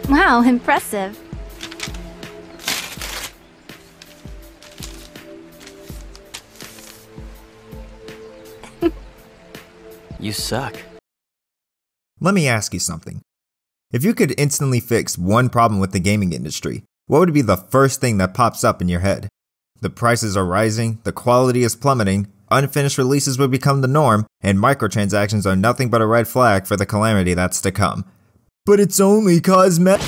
Wow, impressive. You suck. Let me ask you something. If you could instantly fix one problem with the gaming industry, what would be the first thing that pops up in your head? The prices are rising, the quality is plummeting, unfinished releases would become the norm, and microtransactions are nothing but a red flag for the calamity that's to come. But it's only cosmetic.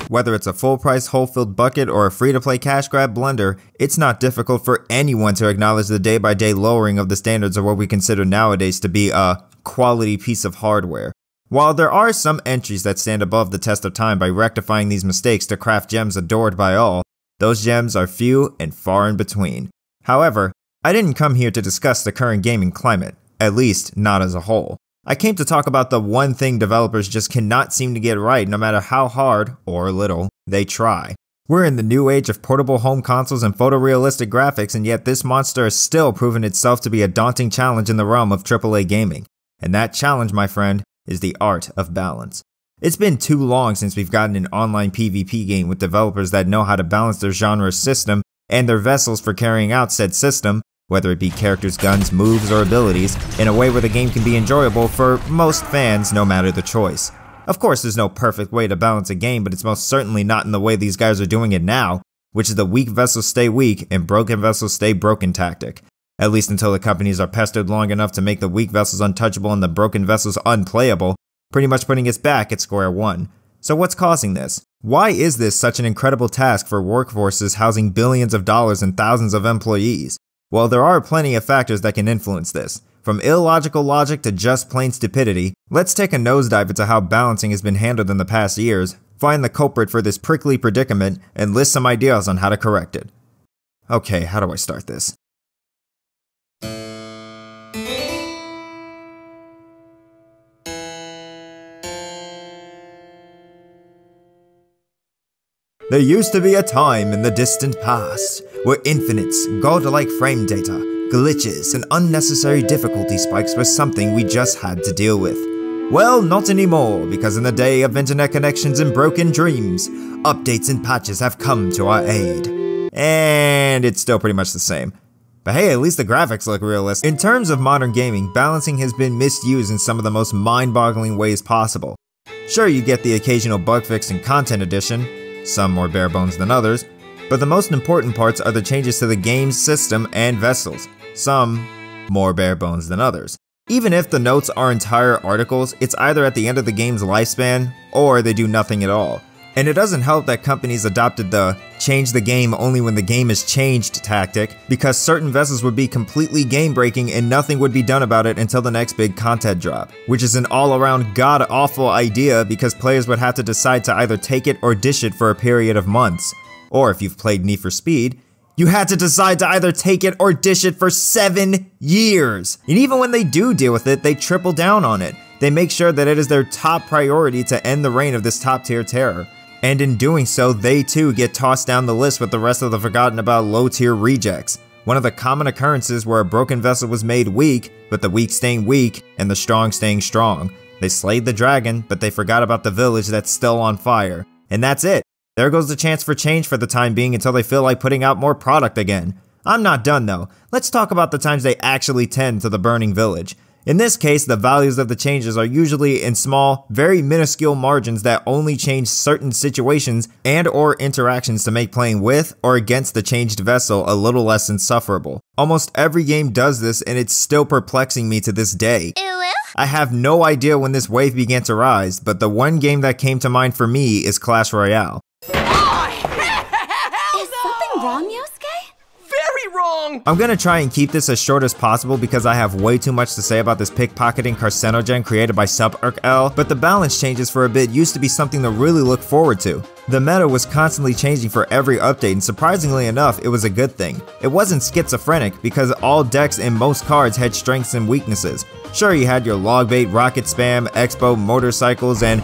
Whether it's a full-price whole-filled bucket or a free-to-play cash grab blender, it's not difficult for anyone to acknowledge the day-by-day lowering of the standards of what we consider nowadays to be a quality piece of hardware. While there are some entries that stand above the test of time by rectifying these mistakes to craft gems adored by all, those gems are few and far in between. However, I didn't come here to discuss the current gaming climate, at least not as a whole. I came to talk about the one thing developers just cannot seem to get right no matter how hard, or little, they try. We're in the new age of portable home consoles and photorealistic graphics, and yet this monster has still proven itself to be a daunting challenge in the realm of AAA gaming. And that challenge, my friend, is the art of balance. It's been too long since we've gotten an online PvP game with developers that know how to balance their genre system and their vessels for carrying out said system, whether it be characters, guns, moves, or abilities, in a way where the game can be enjoyable for most fans no matter the choice. Of course, there's no perfect way to balance a game, but it's most certainly not in the way these guys are doing it now, which is the weak vessels stay weak and broken vessels stay broken tactic. At least until the companies are pestered long enough to make the weak vessels untouchable and the broken vessels unplayable, pretty much putting us back at square one. So what's causing this? Why is this such an incredible task for workforces housing billions of dollars and thousands of employees? Well, there are plenty of factors that can influence this. From illogical logic to just plain stupidity, let's take a nosedive into how balancing has been handled in the past years, find the culprit for this prickly predicament, and list some ideas on how to correct it. Okay, how do I start this? There used to be a time in the distant past where infinites, godlike frame data, glitches, and unnecessary difficulty spikes were something we just had to deal with. Well, not anymore, because in the day of internet connections and broken dreams, updates and patches have come to our aid. And it's still pretty much the same. But hey, at least the graphics look realistic. In terms of modern gaming, balancing has been misused in some of the most mind-boggling ways possible. Sure, you get the occasional bug fix and content addition, some more bare bones than others, but the most important parts are the changes to the game's system and vessels, some more bare bones than others. Even if the notes are entire articles, it's either at the end of the game's lifespan, or they do nothing at all. And it doesn't help that companies adopted the change the game only when the game is changed tactic, because certain vessels would be completely game breaking and nothing would be done about it until the next big content drop, which is an all around god awful idea because players would have to decide to either take it or dish it for a period of months. Or if you've played Need for Speed, you had to decide to either take it or dish it for 7 years. And even when they do deal with it, they triple down on it. They make sure that it is their top priority to end the reign of this top tier terror. And in doing so, they too get tossed down the list with the rest of the forgotten about low tier rejects. One of the common occurrences where a broken vessel was made weak, but the weak staying weak and the strong staying strong. They slayed the dragon, but they forgot about the village that's still on fire. And that's it. There goes the chance for change for the time being until they feel like putting out more product again. I'm not done though. Let's talk about the times they actually tend to the burning village. In this case, the values of the changes are usually in small, very minuscule margins that only change certain situations and or interactions to make playing with or against the changed vessel a little less insufferable. Almost every game does this and it's still perplexing me to this day. I have no idea when this wave began to rise, but the one game that came to mind for me is Clash Royale. Is something wrong, Yosuke? Very wrong! I'm gonna try and keep this as short as possible because I have way too much to say about this pickpocketing carcinogen created by Suburk, but the balance changes for a bit used to be something to really look forward to. The meta was constantly changing for every update and surprisingly enough, it was a good thing. It wasn't schizophrenic because all decks and most cards had strengths and weaknesses. Sure, you had your log bait, rocket spam, expo, motorcycles, and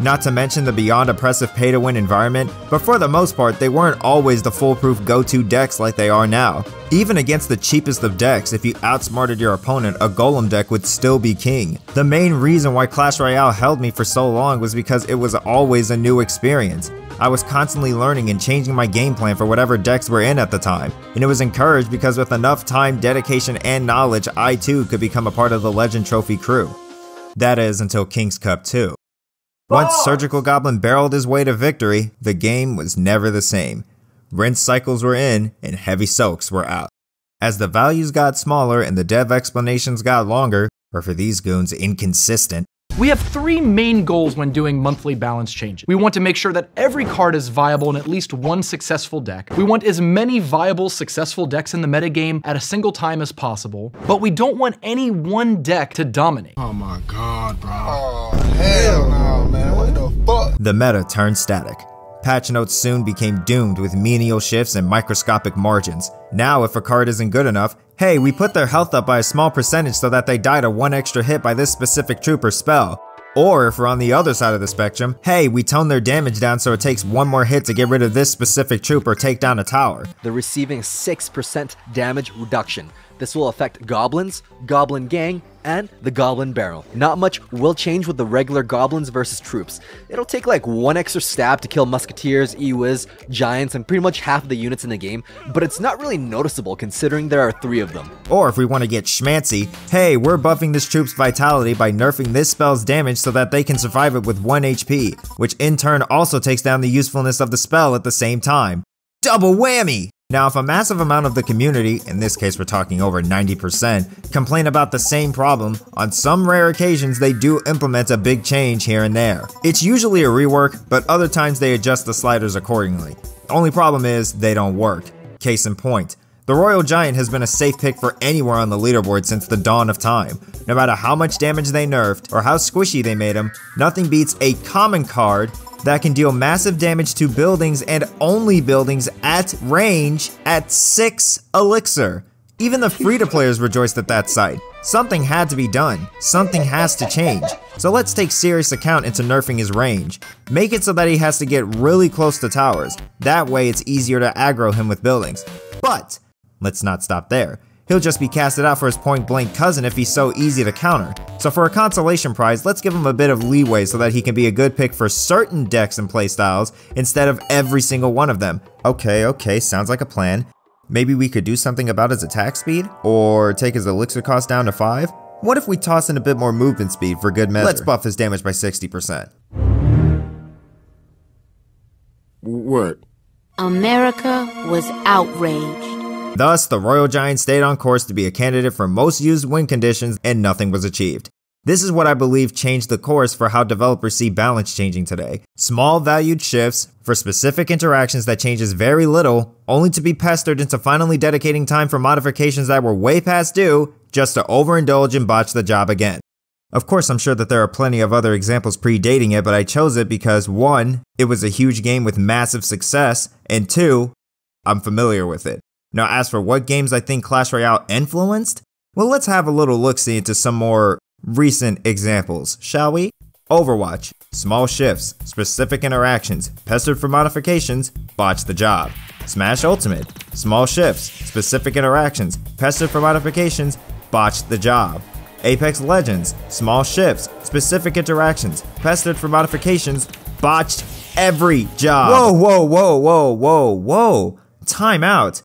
not to mention the beyond oppressive pay-to-win environment, but for the most part they weren't always the foolproof go-to decks like they are now. Even against the cheapest of decks, if you outsmarted your opponent, a Golem deck would still be king. The main reason why Clash Royale held me for so long was because it was always a new experience. I was constantly learning and changing my game plan for whatever decks were in at the time, and it was encouraged because with enough time, dedication, and knowledge, I too could become a part of the Legend Trophy crew. That is, until King's Cup 2. Once Surgical Goblin barreled his way to victory, the game was never the same. Rinse cycles were in, and heavy soaks were out. As the values got smaller and the dev explanations got longer, or for these goons, inconsistent, we have three main goals when doing monthly balance changes. We want to make sure that every card is viable in at least one successful deck. We want as many viable, successful decks in the metagame at a single time as possible, but we don't want any one deck to dominate. Oh my god, bro. Oh, hell no, man. What the fuck? The meta turned static. Patch notes soon became doomed with menial shifts and microscopic margins. Now, if a card isn't good enough, hey, we put their health up by a small percentage so that they die to one extra hit by this specific troop or spell. Or if we're on the other side of the spectrum, hey, we tone their damage down so it takes one more hit to get rid of this specific troop or take down a tower. They're receiving 6% damage reduction. This will affect goblins, goblin gang, and the goblin barrel. Not much will change with the regular goblins versus troops. It'll take like one extra stab to kill musketeers, Ewiz, giants, and pretty much half of the units in the game, but it's not really noticeable considering there are 3 of them. Or if we want to get schmancy, hey, we're buffing this troop's vitality by nerfing this spell's damage so that they can survive it with 1 HP, which in turn also takes down the usefulness of the spell at the same time. Double whammy! Now, if a massive amount of the community, in this case we're talking over 90%, complain about the same problem, on some rare occasions they do implement a big change here and there. It's usually a rework, but other times they adjust the sliders accordingly. Only problem is, they don't work. Case in point, the Royal Giant has been a safe pick for anywhere on the leaderboard since the dawn of time. No matter how much damage they nerfed, or how squishy they made him, nothing beats a common card that can deal massive damage to buildings and only buildings at range at 6 elixir. Even the free-to-players rejoiced at that sight. Something had to be done. Something has to change. So let's take serious account into nerfing his range. Make it so that he has to get really close to towers. That way it's easier to aggro him with buildings. But let's not stop there. He'll just be casted out for his point-blank cousin if he's so easy to counter. So for a consolation prize, let's give him a bit of leeway so that he can be a good pick for certain decks and playstyles instead of every single one of them. Okay, sounds like a plan. Maybe we could do something about his attack speed? Or take his elixir cost down to 5? What if we toss in a bit more movement speed for good measure? Let's buff his damage by 60%. What? America was outraged. Thus, the Royal Giant stayed on course to be a candidate for most used win conditions and nothing was achieved. This is what I believe changed the course for how developers see balance changing today. Small valued shifts for specific interactions that changes very little, only to be pestered into finally dedicating time for modifications that were way past due, just to overindulge and botch the job again. Of course, I'm sure that there are plenty of other examples predating it, but I chose it because 1, it was a huge game with massive success, and 2, I'm familiar with it. Now, as for what games I think Clash Royale influenced, well, let's have a little look-see into some more recent examples, shall we? Overwatch, small shifts, specific interactions, pestered for modifications, botch the job. Smash Ultimate, small shifts, specific interactions, pestered for modifications, botch the job. Apex Legends, small shifts, specific interactions, pestered for modifications, botched every job. Whoa. Time out.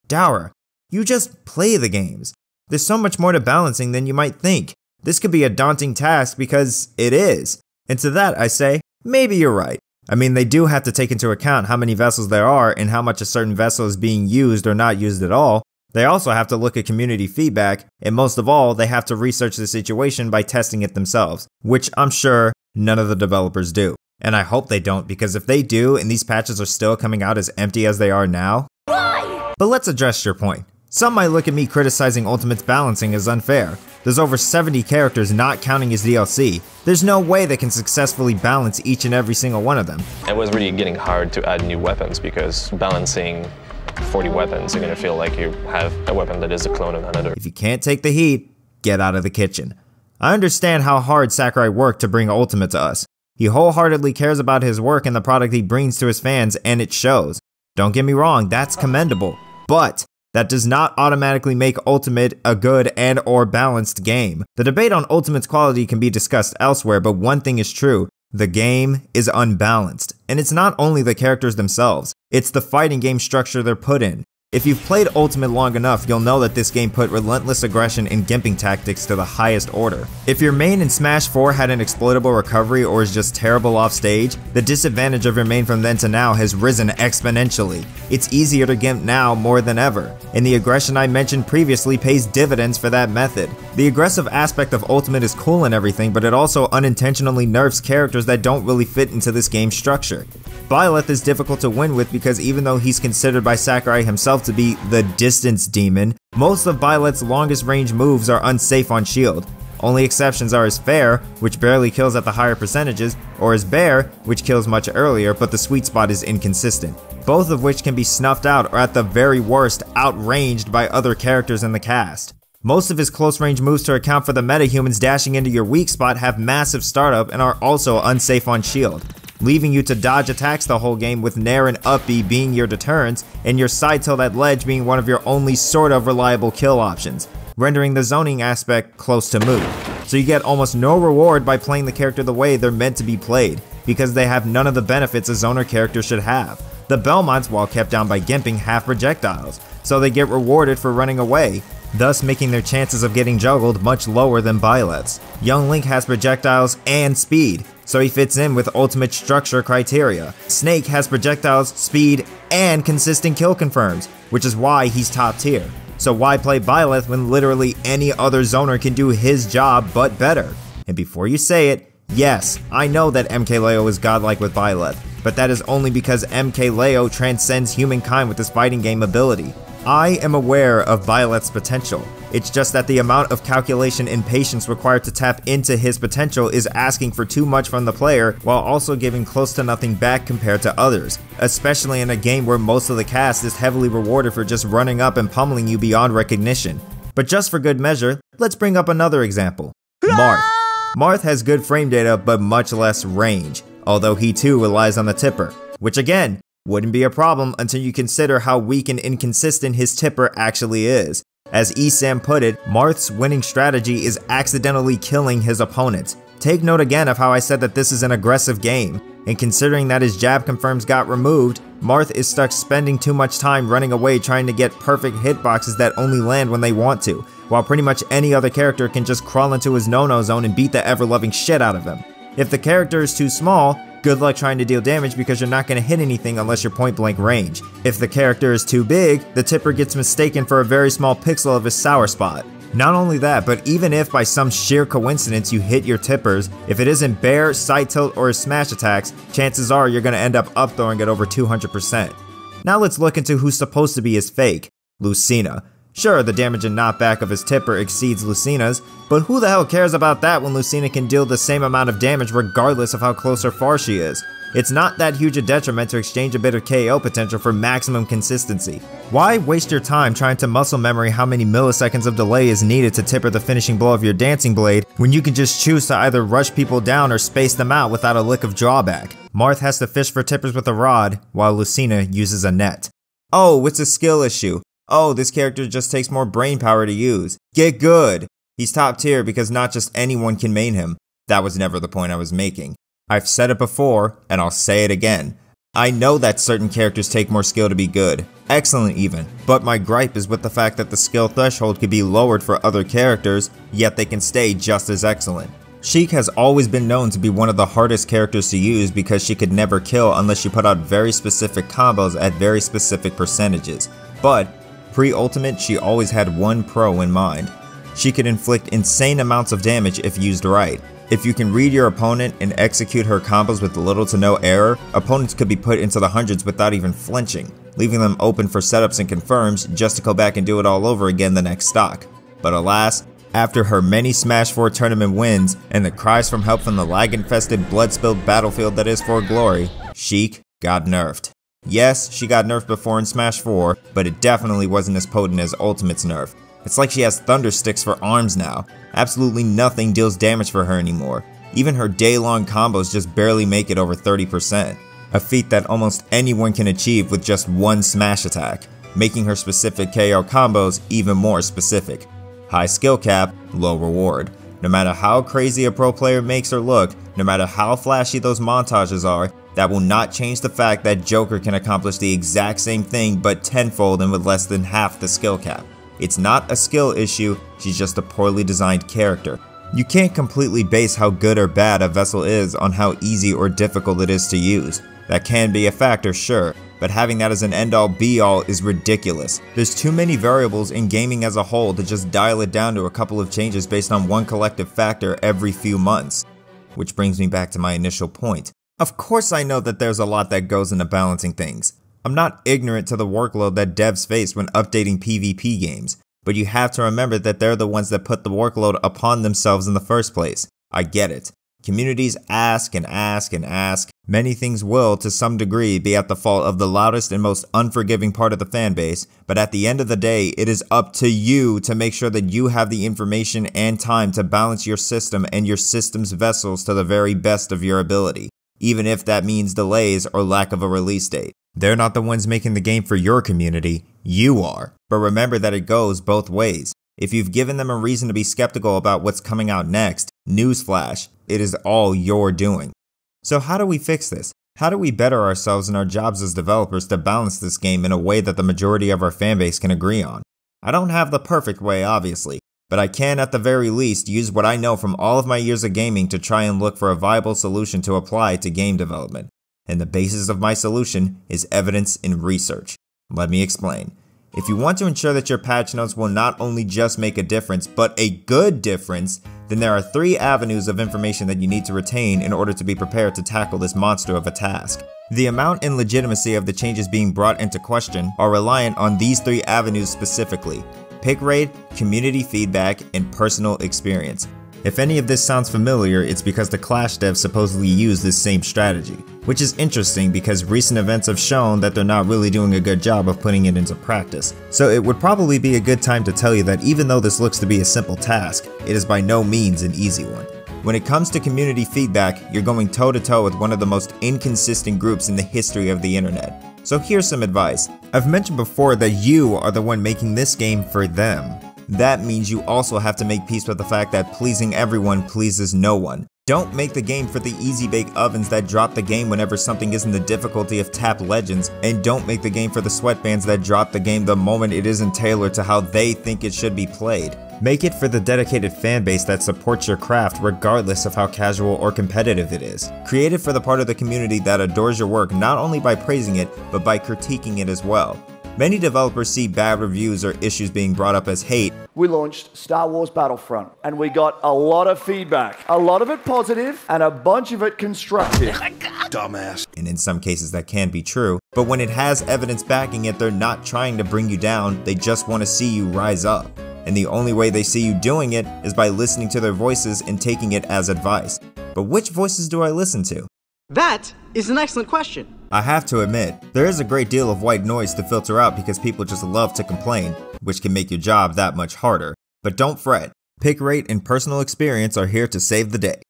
Doura, you just play the games. There's so much more to balancing than you might think. This could be a daunting task because it is. And to that I say, maybe you're right. I mean, they do have to take into account how many vessels there are and how much a certain vessel is being used or not used at all. They also have to look at community feedback, and most of all, they have to research the situation by testing it themselves, which I'm sure none of the developers do. And I hope they don't, because if they do and these patches are still coming out as empty as they are now, but let's address your point. Some might look at me criticizing Ultimate's balancing as unfair. There's over 70 characters not counting his DLC. There's no way they can successfully balance each and every single one of them. It was really getting hard to add new weapons because balancing 40 weapons, you're gonna feel like you have a weapon that is a clone of another. If you can't take the heat, get out of the kitchen. I understand how hard Sakurai worked to bring Ultimate to us. He wholeheartedly cares about his work and the product he brings to his fans, and it shows. Don't get me wrong, that's commendable, but that does not automatically make Ultimate a good and or balanced game. The debate on Ultimate's quality can be discussed elsewhere, but one thing is true. The game is unbalanced. And it's not only the characters themselves, it's the fighting game structure they're put in. If you've played Ultimate long enough, you'll know that this game put relentless aggression and gimping tactics to the highest order. If your main in Smash 4 had an exploitable recovery or is just terrible off stage, the disadvantage of your main from then to now has risen exponentially. It's easier to gimp now more than ever, and the aggression I mentioned previously pays dividends for that method. The aggressive aspect of Ultimate is cool and everything, but it also unintentionally nerfs characters that don't really fit into this game's structure. Byleth is difficult to win with because even though he's considered by Sakurai himself to be the distance demon, most of Byleth's longest range moves are unsafe on shield. Only exceptions are his Fair, which barely kills at the higher percentages, or his Bear, which kills much earlier but the sweet spot is inconsistent. Both of which can be snuffed out or at the very worst outranged by other characters in the cast. Most of his close range moves to account for the metahumans dashing into your weak spot have massive startup and are also unsafe on shield, leaving you to dodge attacks the whole game with Nair and Up B being your deterrents and your side tilt at ledge being one of your only sort of reliable kill options, rendering the zoning aspect close to moot. So you get almost no reward by playing the character the way they're meant to be played, because they have none of the benefits a zoner character should have. The Belmonts, while kept down by gimping, have projectiles, so they get rewarded for running away, thus making their chances of getting juggled much lower than Byleth's. Young Link has projectiles and speed, so he fits in with Ultimate structure criteria. Snake has projectiles, speed, and consistent kill confirms, which is why he's top tier. So why play Byleth when literally any other zoner can do his job but better? And before you say it, yes, I know that MKLeo is godlike with Byleth, but that is only because MKLeo transcends humankind with his fighting game ability. I am aware of Byleth's potential. It's just that the amount of calculation and patience required to tap into his potential is asking for too much from the player while also giving close to nothing back compared to others, especially in a game where most of the cast is heavily rewarded for just running up and pummeling you beyond recognition. But just for good measure, let's bring up another example. Marth. Marth has good frame data but much less range, although he too relies on the tipper, which again, wouldn't be a problem until you consider how weak and inconsistent his tipper actually is. As Esam put it, Marth's winning strategy is accidentally killing his opponents. Take note again of how I said that this is an aggressive game, and considering that his jab confirms got removed, Marth is stuck spending too much time running away trying to get perfect hitboxes that only land when they want to, while pretty much any other character can just crawl into his no-no zone and beat the ever-loving shit out of him. If the character is too small, good luck trying to deal damage because you're not going to hit anything unless you're point blank range. If the character is too big, the tipper gets mistaken for a very small pixel of his sour spot. Not only that, but even if by some sheer coincidence you hit your tippers, if it isn't Bear, side tilt, or smash attacks, chances are you're going to end up up-throwing at over 200%. Now let's look into who's supposed to be his fake, Lucina. Sure, the damage and knockback of his tipper exceeds Lucina's, but who the hell cares about that when Lucina can deal the same amount of damage regardless of how close or far she is? It's not that huge a detriment to exchange a bit of KO potential for maximum consistency. Why waste your time trying to muscle memory how many milliseconds of delay is needed to tipper the finishing blow of your dancing blade when you can just choose to either rush people down or space them out without a lick of drawback? Marth has to fish for tippers with a rod, while Lucina uses a net. Oh, it's a skill issue. Oh, this character just takes more brain power to use. Get good! He's top tier because not just anyone can main him. That was never the point I was making. I've said it before, and I'll say it again. I know that certain characters take more skill to be good. Excellent even. But my gripe is with the fact that the skill threshold could be lowered for other characters, yet they can stay just as excellent. Sheik has always been known to be one of the hardest characters to use because she could never kill unless she put out very specific combos at very specific percentages. But pre-ultimate, she always had one pro in mind. She could inflict insane amounts of damage if used right. If you can read your opponent and execute her combos with little to no error, opponents could be put into the hundreds without even flinching, leaving them open for setups and confirms just to go back and do it all over again the next stock. But alas, after her many Smash 4 tournament wins and the cries from help from the lag-infested, blood-spilled battlefield that is For Glory, Sheik got nerfed. Yes, she got nerfed before in Smash 4, but it definitely wasn't as potent as Ultimate's nerf. It's like she has thunder sticks for arms now. Absolutely nothing deals damage for her anymore. Even her day-long combos just barely make it over 30%, a feat that almost anyone can achieve with just one smash attack, making her specific KO combos even more specific. High skill cap, low reward. No matter how crazy a pro player makes her look, no matter how flashy those montages are, that will not change the fact that Joker can accomplish the exact same thing but tenfold and with less than half the skill cap. It's not a skill issue, she's just a poorly designed character. You can't completely base how good or bad a vessel is on how easy or difficult it is to use. That can be a factor, sure, but having that as an end-all be-all is ridiculous. There's too many variables in gaming as a whole to just dial it down to a couple of changes based on one collective factor every few months. Which brings me back to my initial point. Of course I know that there's a lot that goes into balancing things. I'm not ignorant to the workload that devs face when updating PvP games, but you have to remember that they're the ones that put the workload upon themselves in the first place. I get it. Communities ask and ask and ask. Many things will, to some degree, be at the fault of the loudest and most unforgiving part of the fanbase, but at the end of the day, it is up to you to make sure that you have the information and time to balance your system and your system's vessels to the very best of your ability, even if that means delays or lack of a release date. They're not the ones making the game for your community, you are. But remember that it goes both ways. If you've given them a reason to be skeptical about what's coming out next, newsflash, it is all your doing. So how do we fix this? How do we better ourselves in our jobs as developers to balance this game in a way that the majority of our fanbase can agree on? I don't have the perfect way, obviously, but I can at the very least use what I know from all of my years of gaming to try and look for a viable solution to apply to game development. And the basis of my solution is evidence and research. Let me explain. If you want to ensure that your patch notes will not only just make a difference, but a good difference, then there are 3 avenues of information that you need to retain in order to be prepared to tackle this monster of a task. The amount and legitimacy of the changes being brought into question are reliant on these 3 avenues specifically: pick rate, community feedback, and personal experience. If any of this sounds familiar, it's because the Clash devs supposedly use this same strategy, which is interesting because recent events have shown that they're not really doing a good job of putting it into practice. So it would probably be a good time to tell you that even though this looks to be a simple task, it is by no means an easy one. When it comes to community feedback, you're going toe-to-toe with one of the most inconsistent groups in the history of the internet. So here's some advice. I've mentioned before that you are the one making this game for them. That means you also have to make peace with the fact that pleasing everyone pleases no one. Don't make the game for the easy-bake ovens that drop the game whenever something isn't the difficulty of Tap Legends, and don't make the game for the sweatbands that drop the game the moment it isn't tailored to how they think it should be played. Make it for the dedicated fanbase that supports your craft regardless of how casual or competitive it is. Create it for the part of the community that adores your work not only by praising it, but by critiquing it as well. Many developers see bad reviews or issues being brought up as hate. We launched Star Wars Battlefront and we got a lot of feedback. A lot of it positive and a bunch of it constructive. Dumbass. And in some cases that can be true, but when it has evidence backing it, they're not trying to bring you down, they just want to see you rise up. And the only way they see you doing it is by listening to their voices and taking it as advice. But which voices do I listen to? That is an excellent question. I have to admit, there is a great deal of white noise to filter out because people just love to complain, which can make your job that much harder. But don't fret, pick rate and personal experience are here to save the day.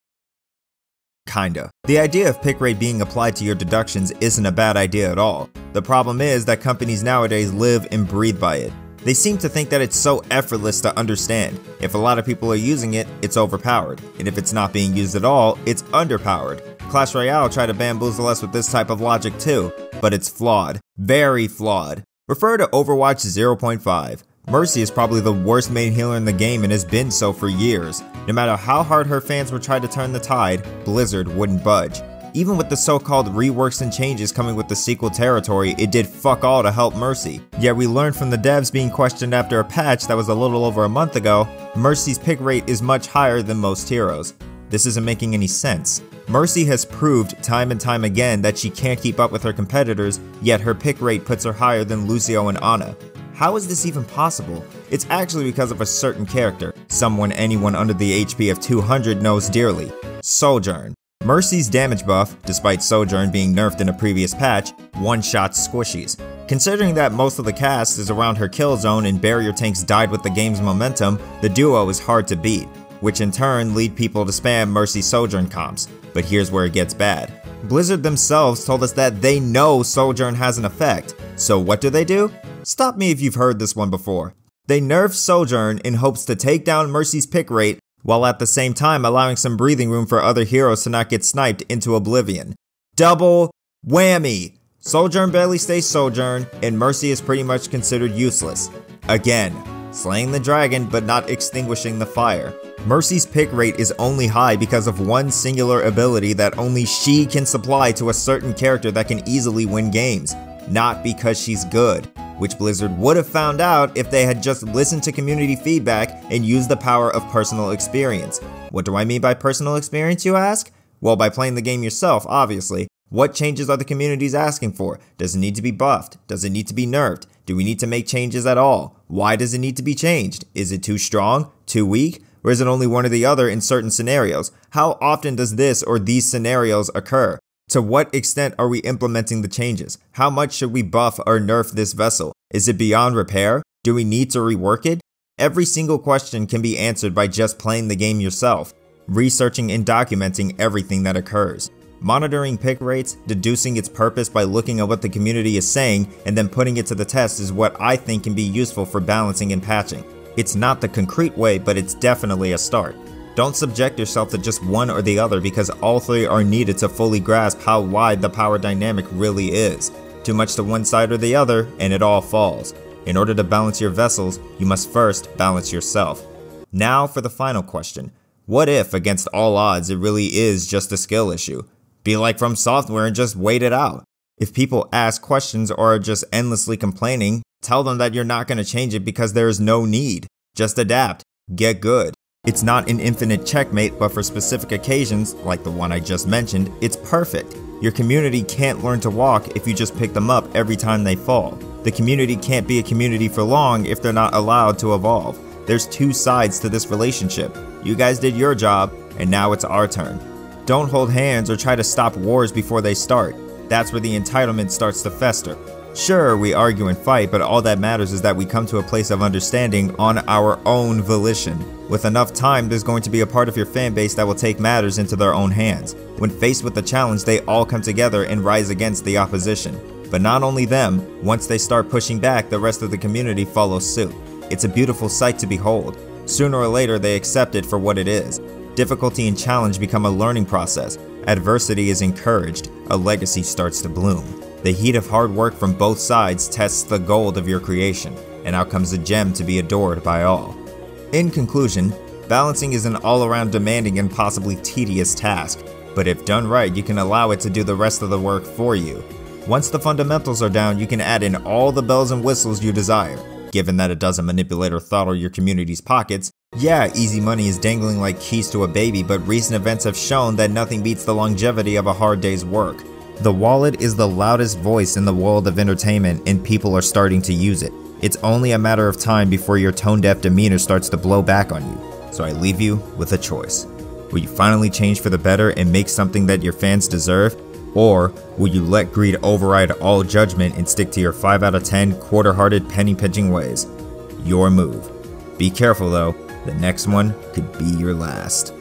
Kinda. The idea of pick rate being applied to your deductions isn't a bad idea at all. The problem is that companies nowadays live and breathe by it. They seem to think that it's so effortless to understand. If a lot of people are using it, it's overpowered. And if it's not being used at all, it's underpowered. Clash Royale tried to bamboozle us with this type of logic too, but it's flawed. Very flawed. Refer to Overwatch 0.5. Mercy is probably the worst main healer in the game and has been so for years. No matter how hard her fans were trying to turn the tide, Blizzard wouldn't budge. Even with the so-called reworks and changes coming with the sequel territory, it did fuck all to help Mercy. Yet we learned from the devs being questioned after a patch that was a little over a month ago, Mercy's pick rate is much higher than most heroes. This isn't making any sense. Mercy has proved time and time again that she can't keep up with her competitors, yet her pick rate puts her higher than Lucio and Ana. How is this even possible? It's actually because of a certain character, someone anyone under the HP of 200 knows dearly, Sojourn. Mercy's damage buff, despite Sojourn being nerfed in a previous patch, one-shots squishies. Considering that most of the cast is around her kill zone and barrier tanks died with the game's momentum, the duo is hard to beat. which in turn lead people to spam Mercy Sojourn comps. But here's where it gets bad. Blizzard themselves told us that they know Sojourn has an effect. So what do? Stop me if you've heard this one before. They nerfed Sojourn in hopes to take down Mercy's pick rate, while at the same time allowing some breathing room for other heroes to not get sniped into oblivion. Double whammy! Sojourn barely stays Sojourn, and Mercy is pretty much considered useless. Again, slaying the dragon but not extinguishing the fire. Mercy's pick rate is only high because of one singular ability that only she can supply to a certain character that can easily win games, not because she's good, which Blizzard would have found out if they had just listened to community feedback and used the power of personal experience. What do I mean by personal experience, you ask? Well, by playing the game yourself, obviously. What changes are the communities asking for? Does it need to be buffed? Does it need to be nerfed? Do we need to make changes at all? Why does it need to be changed? Is it too strong? Too weak? Or is it only one or the other in certain scenarios? How often does this or these scenarios occur? To what extent are we implementing the changes? How much should we buff or nerf this vessel? Is it beyond repair? Do we need to rework it? Every single question can be answered by just playing the game yourself, researching and documenting everything that occurs. Monitoring pick rates, deducing its purpose by looking at what the community is saying, and then putting it to the test is what I think can be useful for balancing and patching. It's not the concrete way, but it's definitely a start. Don't subject yourself to just one or the other because all three are needed to fully grasp how wide the power dynamic really is. Too much to one side or the other, and it all falls. In order to balance your vessels, you must first balance yourself. Now for the final question. What if, against all odds, it really is just a skill issue? Be like From Software and just wait it out. If people ask questions or are just endlessly complaining, tell them that you're not going to change it because there is no need. Just adapt. Get good. It's not an infinite checkmate, but for specific occasions, like the one I just mentioned, it's perfect. Your community can't learn to walk if you just pick them up every time they fall. The community can't be a community for long if they're not allowed to evolve. There's two sides to this relationship. You guys did your job, and now it's our turn. Don't hold hands or try to stop wars before they start. That's where the entitlement starts to fester. Sure, we argue and fight, but all that matters is that we come to a place of understanding on our own volition. With enough time, there's going to be a part of your fanbase that will take matters into their own hands. When faced with the challenge, they all come together and rise against the opposition. But not only them, once they start pushing back, the rest of the community follows suit. It's a beautiful sight to behold. Sooner or later, they accept it for what it is. Difficulty and challenge become a learning process. Adversity is encouraged. A legacy starts to bloom. The heat of hard work from both sides tests the gold of your creation, and out comes a gem to be adored by all. In conclusion, balancing is an all-around demanding and possibly tedious task, but if done right, you can allow it to do the rest of the work for you. Once the fundamentals are down, you can add in all the bells and whistles you desire. Given that it doesn't manipulate or throttle your community's pockets, yeah, easy money is dangling like keys to a baby, but recent events have shown that nothing beats the longevity of a hard day's work. The wallet is the loudest voice in the world of entertainment, and people are starting to use it. It's only a matter of time before your tone-deaf demeanor starts to blow back on you. So I leave you with a choice. Will you finally change for the better and make something that your fans deserve? Or will you let greed override all judgment and stick to your 5 out of 10 quarter-hearted penny-pinching ways? Your move. Be careful though, the next one could be your last.